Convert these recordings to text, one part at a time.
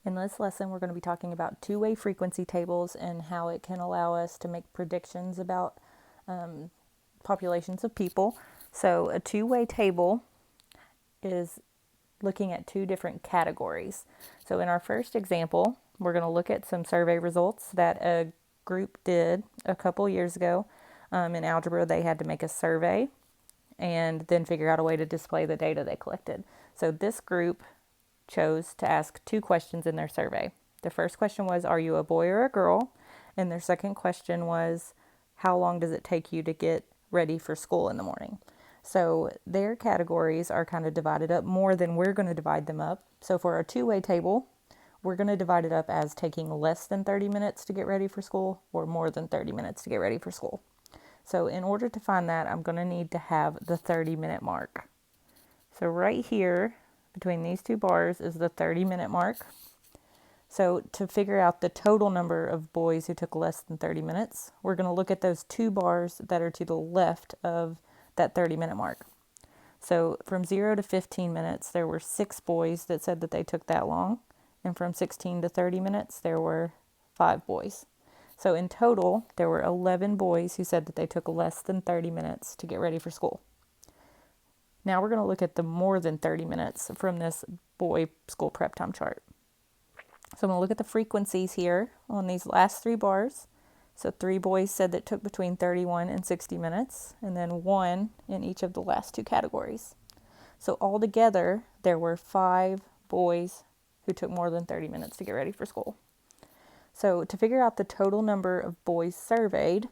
In this lesson, we're going to be talking about two-way frequency tables and how it can allow us to make predictions about populations of people. So a two-way table is looking at two different categories. So in our first example, we're going to look at some survey results that a group did a couple years ago. In algebra, they had to make a survey and then figure out a way to display the data they collected. So this group chose to ask two questions in their survey. The first question was, are you a boy or a girl? And their second question was, how long does it take you to get ready for school in the morning? So their categories are kind of divided up more than we're going to divide them up. So for our two-way table, we're going to divide it up as taking less than 30 minutes to get ready for school or more than 30 minutes to get ready for school. So in order to find that, I'm going to need to have the 30-minute mark. So right here, between these two bars is the 30-minute mark. So to figure out the total number of boys who took less than 30 minutes, we're going to look at those two bars that are to the left of that 30-minute mark. So from 0 to 15 minutes, there were 6 boys that said that they took that long. And from 16 to 30 minutes, there were 5 boys. So in total, there were 11 boys who said that they took less than 30 minutes to get ready for school. Now we're going to look at the more than 30 minutes from this boy school prep time chart. So I'm going to look at the frequencies here on these last 3 bars. So 3 boys said that took between 31 and 60 minutes, and then 1 in each of the last 2 categories. So altogether, there were 5 boys who took more than 30 minutes to get ready for school. So to figure out the total number of boys surveyed,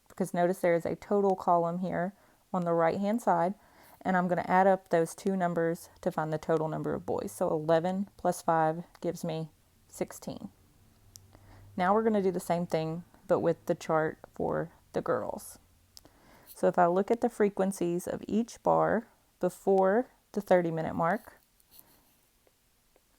because notice there is a total column here on the right-hand side, and I'm going to add up those two numbers to find the total number of boys. So 11 plus 5 gives me 16. Now we're going to do the same thing, but with the chart for the girls. So if I look at the frequencies of each bar before the 30-minute mark,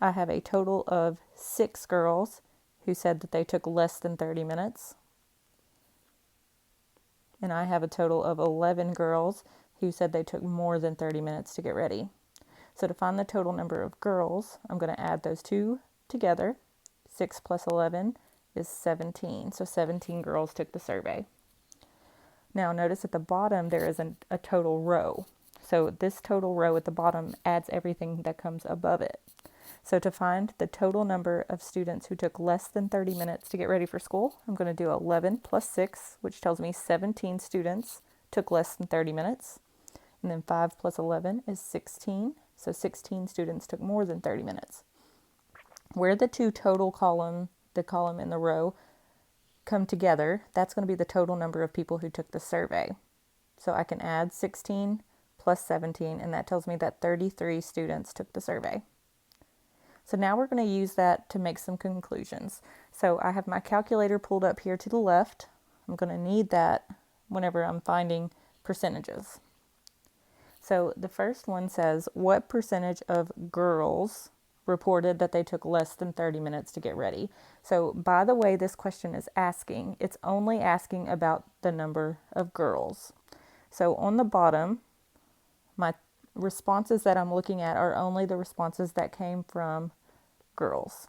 I have a total of 6 girls who said that they took less than 30 minutes. And I have a total of 11 girls who said they took more than 30 minutes to get ready. So to find the total number of girls, I'm going to add those two together. 6 plus 11 is 17. So 17 girls took the survey. Now notice at the bottom there is a total row. So this total row at the bottom adds everything that comes above it. So to find the total number of students who took less than 30 minutes to get ready for school, I'm going to do 11 plus 6, which tells me 17 students took less than 30 minutes. And then 5 plus 11 is 16. So 16 students took more than 30 minutes. Where the two total column, the column in the row, come together, that's going to be the total number of people who took the survey. So I can add 16 plus 17, and that tells me that 33 students took the survey. So now we're going to use that to make some conclusions. So I have my calculator pulled up here to the left. I'm going to need that whenever I'm finding percentages. So the first one says, what percentage of girls reported that they took less than 30 minutes to get ready? So by the way this question is asking, it's only asking about the number of girls. So on the bottom, my responses that I'm looking at are only the responses that came from girls.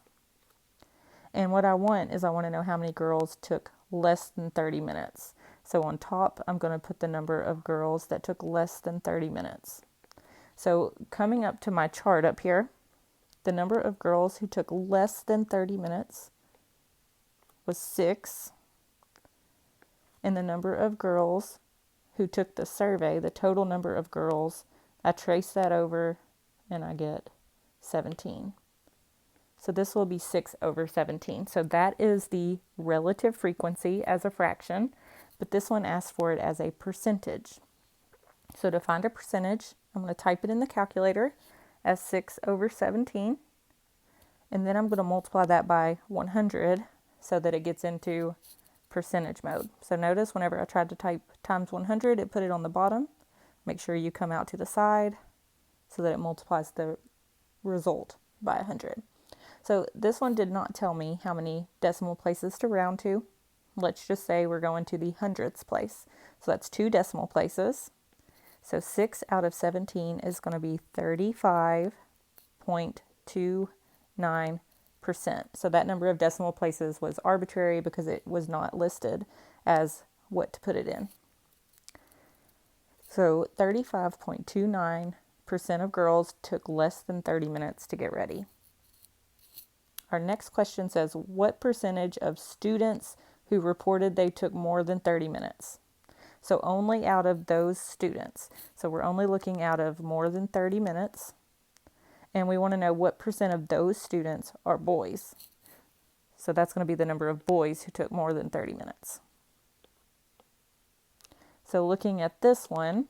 And what I want to know how many girls took less than 30 minutes. So on top, I'm going to put the number of girls that took less than 30 minutes. So coming up to my chart up here, the number of girls who took less than 30 minutes was 6. And the number of girls who took the survey, the total number of girls, I trace that over and I get 17. So this will be 6 over 17. So that is the relative frequency as a fraction, but this one asks for it as a percentage. So to find a percentage, I'm going to type it in the calculator as 6 over 17, and then I'm going to multiply that by 100 so that it gets into percentage mode. So notice whenever I tried to type times 100, it put it on the bottom. Make sure you come out to the side so that it multiplies the result by 100. So this one did not tell me how many decimal places to round to. Let's just say we're going to the hundredths place. So that's 2 decimal places. So 6 out of 17 is going to be 35.29%. So that number of decimal places was arbitrary because it was not listed as what to put it in. So 35.29% of girls took less than 30 minutes to get ready. Our next question says, what percentage of students who reported they took more than 30 minutes? So only out of those students. So we're only looking out of more than 30 minutes. And we want to know what percent of those students are boys. So that's going to be the number of boys who took more than 30 minutes. So looking at this one,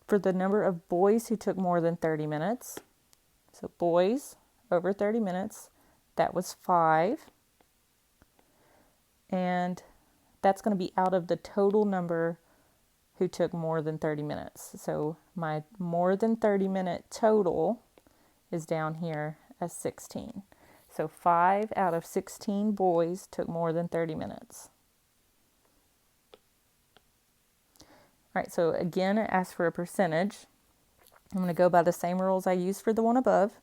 for the number of boys who took more than 30 minutes, so boys over 30 minutes, that was 5. And that's going to be out of the total number who took more than 30 minutes. So my more than 30 minute total is down here as 16. So 5 out of 16 boys took more than 30 minutes. All right, so again, it asks for a percentage. I'm going to go by the same rules I used for the one above.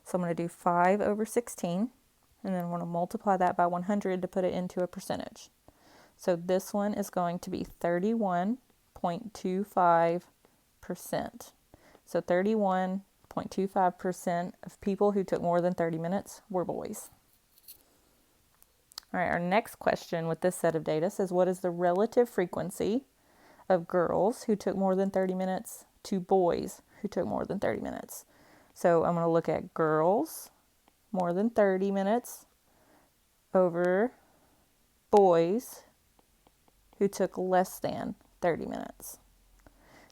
So I'm going to do 5 over 16, and then I'm going to multiply that by 100 to put it into a percentage. So this one is going to be 31.25%. So 31.25% of people who took more than 30 minutes were boys. All right, our next question with this set of data says, what is the relative frequency of girls who took more than 30 minutes to boys who took more than 30 minutes? So I'm going to look at girls more than 30 minutes over boys who took less than 30 minutes.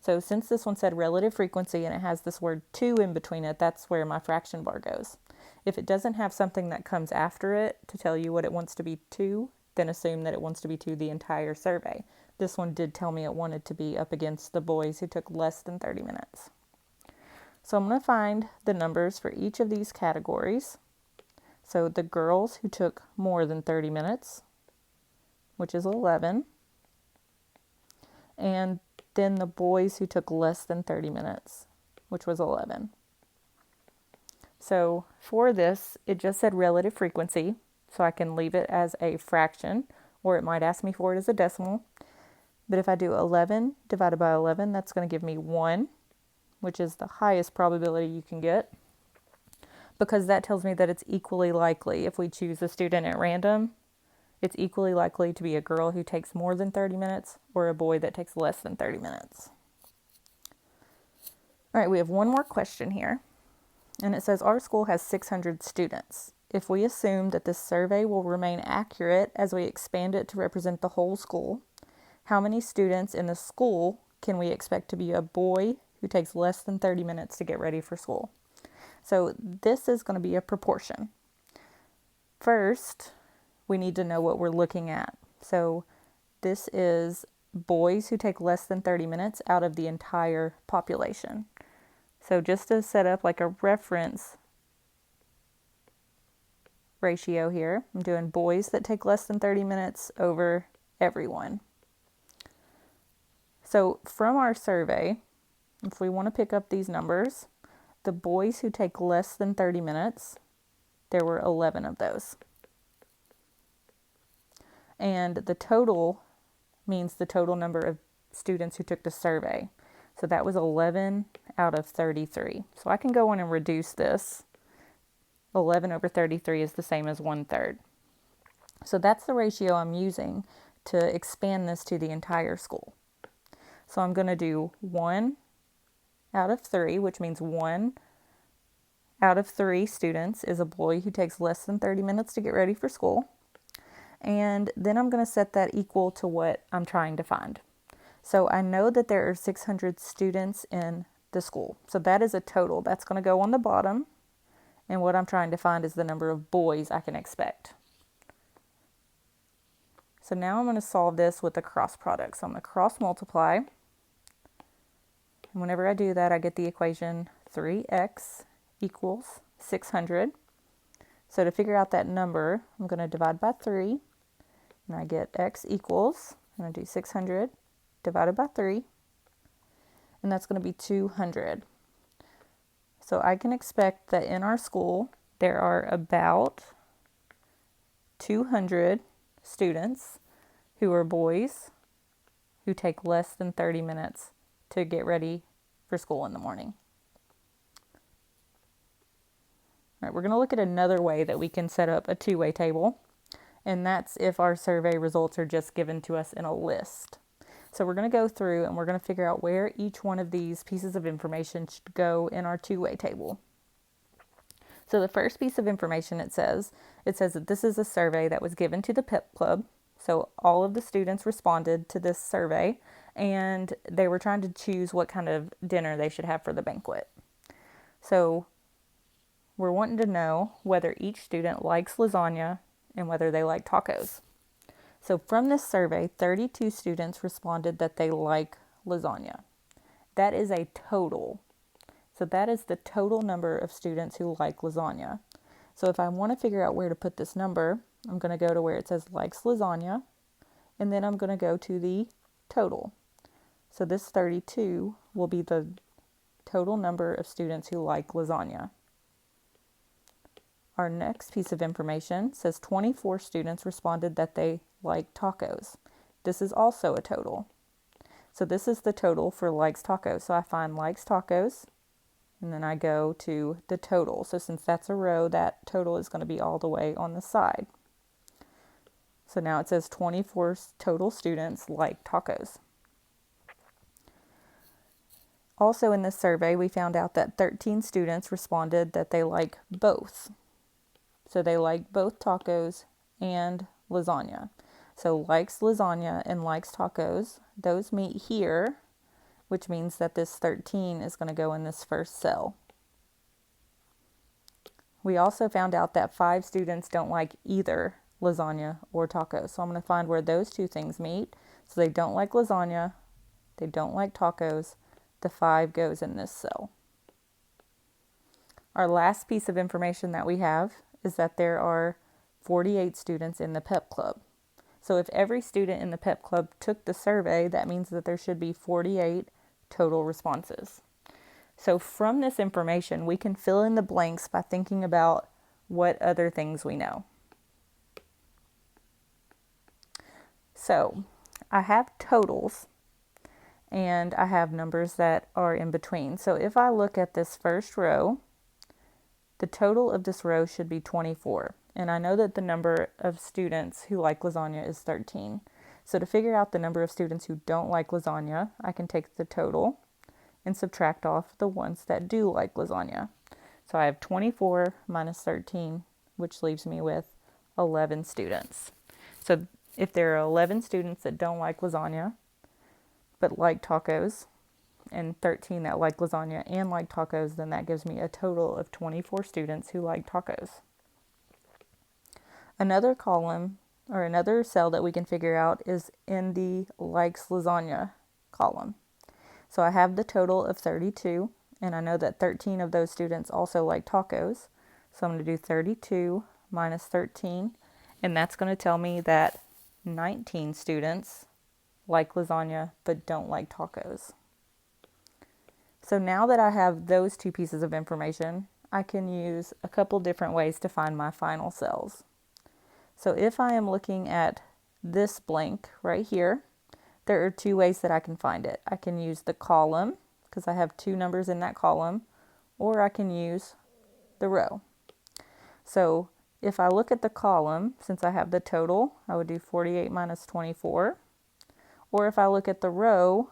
So since this one said relative frequency and it has this word to in between it, that's where my fraction bar goes. If it doesn't have something that comes after it to tell you what it wants to be to, then assume that it wants to be to the entire survey. This one did tell me it wanted to be up against the boys who took less than 30 minutes. So I'm going to find the numbers for each of these categories. So the girls who took more than 30 minutes, which is 11, and then the boys who took less than 30 minutes, which was 11. So for this, it just said relative frequency, so I can leave it as a fraction, or it might ask me for it as a decimal. But if I do 11 divided by 11, that's going to give me 1, which is the highest probability you can get, because that tells me that it's equally likely, if we choose a student at random, it's equally likely to be a girl who takes more than 30 minutes or a boy that takes less than 30 minutes. All right, we have one more question here. And it says, our school has 600 students. If we assume that this survey will remain accurate as we expand it to represent the whole school, how many students in the school can we expect to be a boy who takes less than 30 minutes to get ready for school? So this is going to be a proportion. First, we need to know what we're looking at. So this is boys who take less than 30 minutes out of the entire population. So just to set up like a reference ratio here, I'm doing boys that take less than 30 minutes over everyone. So from our survey, if we want to pick up these numbers, the boys who take less than 30 minutes, there were 11 of those. And the total means the total number of students who took the survey. So that was 11 out of 33. So I can go in and reduce this. 11 over 33 is the same as 1/3. So that's the ratio I'm using to expand this to the entire school. So I'm going to do 1 out of 3, which means 1 out of 3 students is a boy who takes less than 30 minutes to get ready for school. And then I'm going to set that equal to what I'm trying to find. So I know that there are 600 students in the school. So that is a total. That's going to go on the bottom. And what I'm trying to find is the number of boys I can expect. So now I'm going to solve this with a cross product. So I'm going to cross multiply. And whenever I do that, I get the equation 3x equals 600. So to figure out that number, I'm going to divide by 3. And I get x equals, I'm going to do 600 divided by 3. And that's going to be 200. So I can expect that in our school, there are about 200 students who are boys who take less than 30 minutes to get ready for school in the morning. All right, we're going to look at another way that we can set up a two-way table, and that's if our survey results are just given to us in a list. So we're going to go through and we're going to figure out where each one of these pieces of information should go in our two-way table. So the first piece of information it says that this is a survey that was given to the Pep Club. So all of the students responded to this survey and they were trying to choose what kind of dinner they should have for the banquet. So we're wanting to know whether each student likes lasagna and whether they like tacos. So from this survey, 32 students responded that they like lasagna. That is a total. So that is the total number of students who like lasagna. So if I want to figure out where to put this number, I'm going to go to where it says likes lasagna, and then I'm going to go to the total. So this 32 will be the total number of students who like lasagna. Our next piece of information says 24 students responded that they like tacos. This is also a total. So this is the total for likes tacos. So I find likes tacos, and then I go to the total. So since that's a row, that total is going to be all the way on the side. So now it says 24 total students like tacos. Also in this survey, we found out that 13 students responded that they like both. So they like both tacos and lasagna. So likes lasagna and likes tacos, those meet here, which means that this 13 is going to go in this first cell. We also found out that 5 students don't like either lasagna or tacos. So I'm going to find where those two things meet. So they don't like lasagna, they don't like tacos. The 5 goes in this cell. Our last piece of information that we have is that there are 48 students in the Pep Club. So if every student in the Pep Club took the survey, that means that there should be 48 total responses. So from this information, we can fill in the blanks by thinking about what other things we know. So I have totals and I have numbers that are in between. So if I look at this first row, the total of this row should be 24. And I know that the number of students who like lasagna is 13. So to figure out the number of students who don't like lasagna, I can take the total and subtract off the ones that do like lasagna. So I have 24 minus 13, which leaves me with 11 students. So if there are 11 students that don't like lasagna, but like tacos, and 13 that like lasagna and like tacos, then that gives me a total of 24 students who like tacos. Another column or another cell that we can figure out is in the likes lasagna column. So I have the total of 32, and I know that 13 of those students also like tacos. So I'm going to do 32 minus 13, and that's going to tell me that 19 students like lasagna but don't like tacos. So now that I have those two pieces of information, I can use a couple different ways to find my final cells. So if I am looking at this blank right here, there are two ways that I can find it. I can use the column, because I have two numbers in that column, or I can use the row. So if I look at the column, since I have the total, I would do 48 minus 24. Or if I look at the row,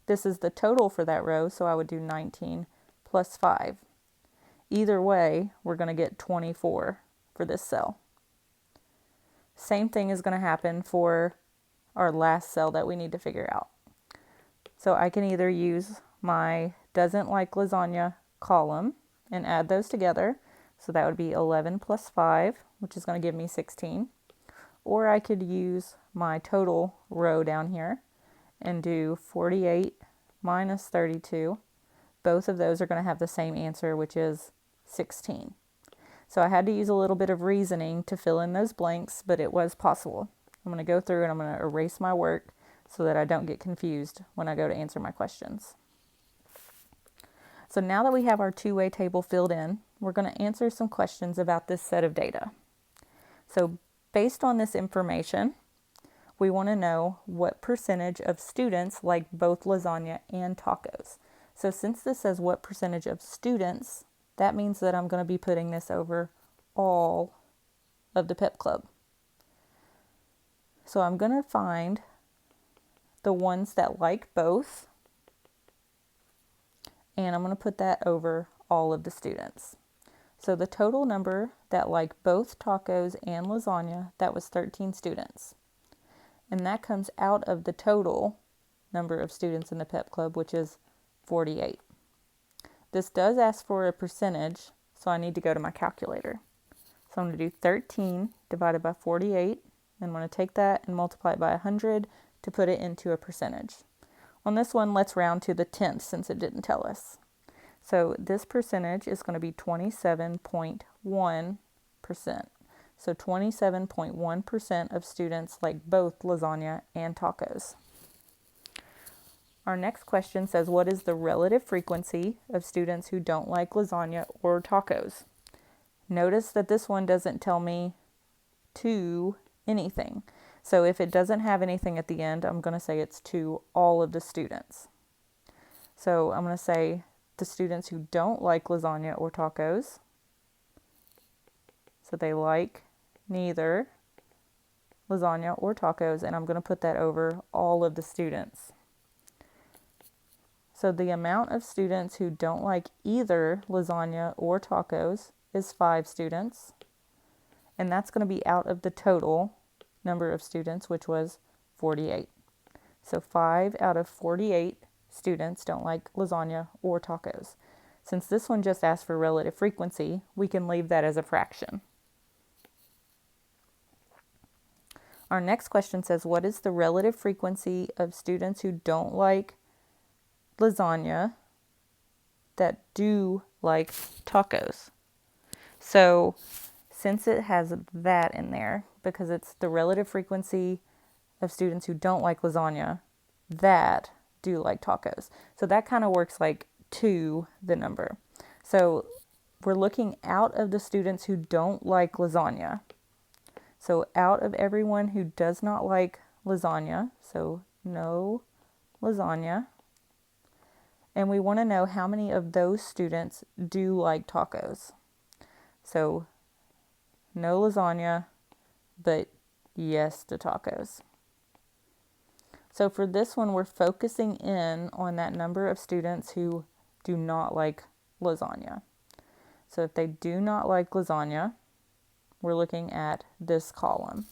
this is the total for that row, so I would do 19 plus 5. Either way, we're going to get 24 for this cell. Same thing is going to happen for our last cell that we need to figure out. So I can either use my doesn't like lasagna column and add those together. So that would be 11 plus 5, which is going to give me 16. Or I could use my total row down here and do 48 minus 32. Both of those are going to have the same answer, which is 16. So I had to use a little bit of reasoning to fill in those blanks, but it was possible. I'm going to go through and I'm going to erase my work so that I don't get confused when I go to answer my questions. So now that we have our two-way table filled in, we're going to answer some questions about this set of data. So based on this information, we want to know what percentage of students like both lasagna and tacos. So since this says what percentage of students, that means that I'm going to be putting this over all of the Pep Club. So I'm going to find the ones that like both, and I'm going to put that over all of the students. So the total number that like both tacos and lasagna, that was 13 students. And that comes out of the total number of students in the Pep Club, which is 48. This does ask for a percentage, so I need to go to my calculator. So I'm going to do 13 divided by 48, and I'm going to take that and multiply it by 100 to put it into a percentage. On this one, let's round to the 10th since it didn't tell us. So this percentage is going to be 27.1%. So 27.1% of students like both lasagna and tacos. Our next question says, what is the relative frequency of students who don't like lasagna or tacos? Notice that this one doesn't tell me to anything. So if it doesn't have anything at the end, I'm going to say it's to all of the students. So I'm going to say the students who don't like lasagna or tacos. So they like neither lasagna or tacos, and I'm going to put that over all of the students. So the amount of students who don't like either lasagna or tacos is 5 students, and that's going to be out of the total number of students, which was 48. So 5 out of 48 students don't like lasagna or tacos. Since this one just asked for relative frequency, we can leave that as a fraction. Our next question says, what is the relative frequency of students who don't like lasagna that do like tacos? So since it has that in there, because it's the relative frequency of students who don't like lasagna that do like tacos. So that kind of works like to the number. So we're looking out of the students who don't like lasagna. So out of everyone who does not like lasagna, so no lasagna. And we want to know how many of those students do like tacos. So no lasagna, but yes to tacos. So for this one, we're focusing in on that number of students who do not like lasagna. So if they do not like lasagna, we're looking at this column.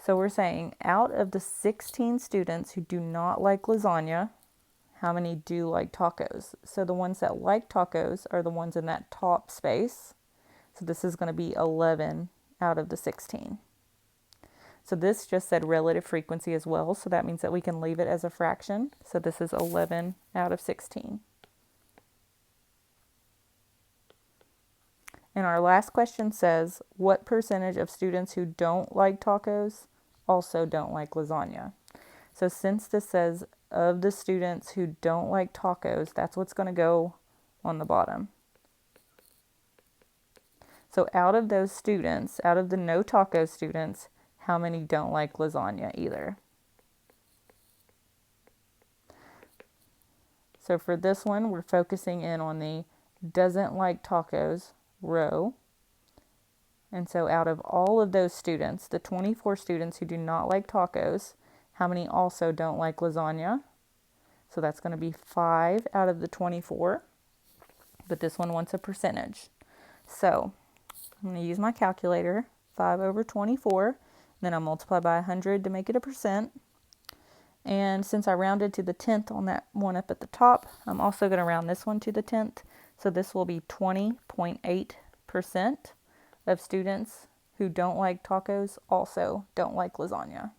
So we're saying out of the 16 students who do not like lasagna, how many do like tacos? So the ones that like tacos are the ones in that top space. So this is going to be 11 out of the 16. So this just said relative frequency as well, so that means that we can leave it as a fraction. So this is 11 out of 16. And our last question says, what percentage of students who don't like tacos also don't like lasagna? So since this says of the students who don't like tacos, that's what's going to go on the bottom. So out of those students, out of the no taco students, how many don't like lasagna either? So for this one, we're focusing in on the doesn't like tacos row. And so out of all of those students, the 24 students who do not like tacos, how many also don't like lasagna? So that's going to be 5 out of the 24. But this one wants a percentage. So I'm going to use my calculator, 5 over 24. Then I'll multiply by 100 to make it a percent. And since I rounded to the 10th on that one up at the top, I'm also going to round this one to the 10th. So this will be 20.8% of students who don't like tacos also don't like lasagna.